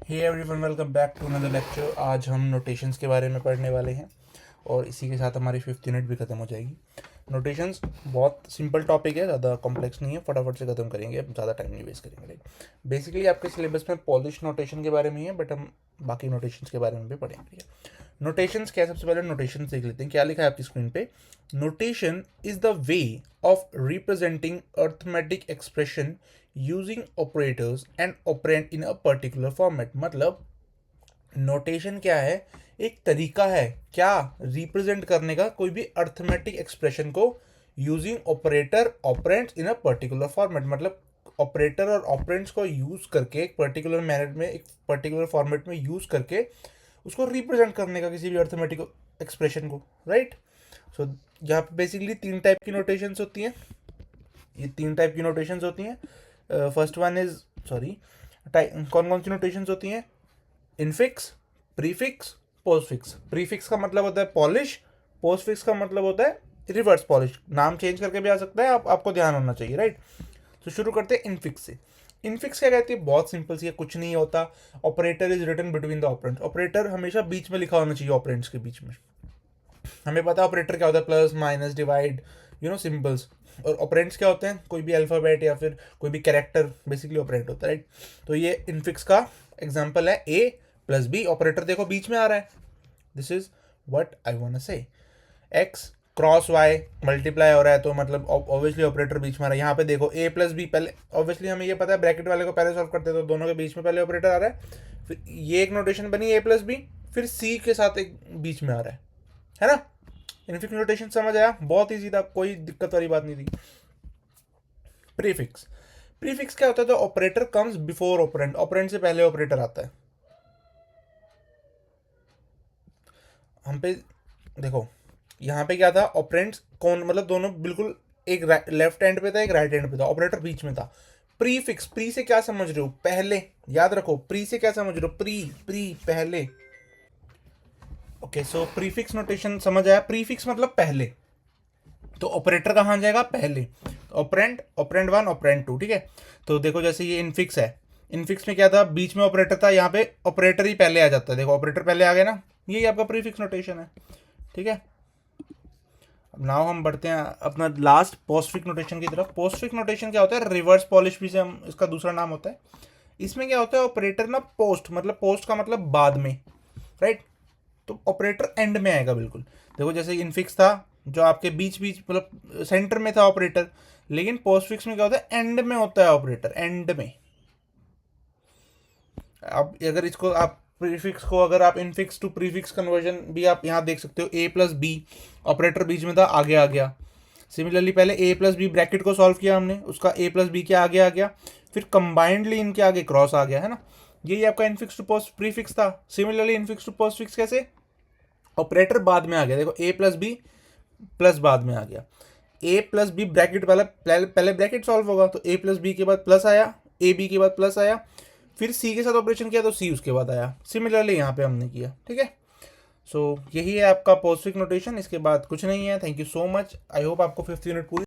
Hey everyone, welcome back to another lecture. आज हम notations के बारे में पढ़ने वाले हैं और इसी के साथ हमारी 5th यूनिट भी ख़त्म हो जाएगी। नोटेशंस बहुत सिंपल टॉपिक है, ज़्यादा कॉम्प्लेक्स नहीं है, फटाफट से ख़त्म करेंगे, ज़्यादा टाइम नहीं वेस्ट करेंगे। राइट, बेसिकली आपके सिलेबस में पॉलिश नोटेशन के बारे में ही है, बट हम बाकी नोटेशंस के बारे में भी पढ़ेंगे। नोटेशंस क्या है, सबसे पहले नोटेशन देख लेते हैं। क्या लिखा है आपकी स्क्रीन पे? Notation is the way of representing arithmetic expression using operators and operand in a particular format. मतलब नोटेशन क्या है? एक तरीका है क्या रिप्रेजेंट करने का कोई भी अर्थमेटिक एक्सप्रेशन को using operator operands in a particular format. मतलब ऑपरेटर और ऑपरेंड्स को यूज करके एक पर्टिकुलर मैनर में, एक पर्टिकुलर फॉर्मेट में यूज करके उसको रिप्रेजेंट करने का किसी भी अर्थमेटिक एक्सप्रेशन को। राइट, सो यहाँ पे बेसिकली तीन टाइप की नोटेशंस होती हैं। ये तीन टाइप की नोटेशंस होती हैं। फर्स्ट वन इज कौन कौन सी नोटेशंस होती हैं? Infix, prefix, postfix. प्रीफिक्स का मतलब होता है पॉलिश, पोस्टफिक्स का मतलब होता है रिवर्स पॉलिश। नाम चेंज करके भी आ सकता है, आपको ध्यान होना चाहिए। राइट, तो शुरू करते हैं इनफिक्स से। इनफिक्स क्या कहती है? बहुत सिंपल सी है, कुछ नहीं होता। Operator is written between the operands. Operator हमेशा बीच में लिखा होना चाहिए, ऑपरेंट्स के बीच में। हमें पता है ऑपरेटर क्या होता है, प्लस माइनस डिवाइड, सिंबल्स। और ऑपरेंट्स क्या होते हैं? कोई भी अल्फ़ाबेट या फिर कोई भी कैरेक्टर बेसिकली ऑपरेंट होता है। राइट, तो ये इनफिक्स का एग्जांपल है ए प्लस बी। ऑपरेटर देखो बीच में आ रहा है, this is what I want to say. X cross Y multiply हो रहा है, तो मतलब ऑब्वियसली ऑपरेटर बीच में आ रहा है। यहाँ पे देखो ए प्लस बी, पहले ऑब्वियसली हमें ये पता है, ब्रैकेट वाले को पहले सॉल्व करते हैं, तो दोनों के बीच में पहले ऑपरेटर आ रहा है। फिर ये एक नोटेशन बनी ए प्लस बी, फिर सी के साथ एक बीच में आ रहा है ना। इनफिक्स नोटेशन समझ आया? बहुत ईजी था, कोई दिक्कत वाली बात नहीं थी। प्रीफिक्स, प्रीफिक्स क्या होता है? तो operator comes before operand, operand से पहले ऑपरेटर आता है। हम पे देखो, यहाँ पे क्या था? ऑपरेंड्स कौन, मतलब दोनों बिल्कुल, एक लेफ्ट हैंड पे था, एक राइट हैंड पे था, ऑपरेटर बीच में था। प्रीफिक्स, प्री से क्या समझ रहे हो? पहले। याद रखो, प्री से क्या समझ रहे हो? प्री, प्री पहले। ओके, सो प्रीफिक्स नोटेशन समझ आया? प्रीफिक्स मतलब पहले, तो ऑपरेटर कहाँ जाएगा? पहले। Operand, operand one, operand two. ठीक है, तो देखो जैसे ये इनफिक्स है, इनफिक्स में क्या था? बीच में ऑपरेटर था, यहाँ पे ऑपरेटर ही पहले आ जाता है। देखो ऑपरेटर पहले आ गया ना, यही आपका प्रीफिक्स नोटेशन है। ठीक है, अब नाउ हम बढ़ते हैं अपना लास्ट पोस्टफिक्स नोटेशन की तरफ। पोस्टफिक्स नोटेशन क्या होता है? रिवर्स पॉलिश भी से हम, इसका दूसरा नाम होता है। इसमें क्या होता है? ऑपरेटर ना पोस्ट, मतलब पोस्ट का मतलब बाद में। राइट, तो ऑपरेटर एंड में आएगा बिल्कुल। देखो जैसे इनफिक्स था जो आपके बीच बीच, मतलब सेंटर में था ऑपरेटर, लेकिन पोस्टफिक्स में क्या होता है? एंड में होता है ऑपरेटर, एंड में। अब अगर इसको आप प्रीफिक्स को, अगर आप इनफिक्स टू प्रीफिक्स कन्वर्जन भी आप यहाँ देख सकते हो। ए प्लस बी, ऑपरेटर बीच में था, आगे आ गया। सिमिलरली पहले ए प्लस बी ब्रैकेट को सॉल्व किया हमने, उसका ए प्लस बी के आगे आ गया, फिर कंबाइंडली इनके आगे क्रॉस आ गया, है ना। यही आपका इनफिक्स टू पोस्ट प्रीफिक्स था। सिमिलरली इनफिक्स टू पोस्टफिक्स कैसे? ऑपरेटर बाद में आ गया, देखो ए प्लस बी प्लस बाद में आ गया। ए प्लस बी ब्रैकेट वाला पहले ब्रैकेट सॉल्व होगा, तो ए प्लस बी के बाद प्लस आया, ए बी के बाद प्लस आया, फिर सी के साथ ऑपरेशन किया तो सी उसके बाद आया। सिमिलरली यहाँ पे हमने किया। ठीक है, सो यही है आपका पोस्टफिक्स नोटेशन, इसके बाद कुछ नहीं है। Thank you so much, I hope आपको 5th यूनिट पूरी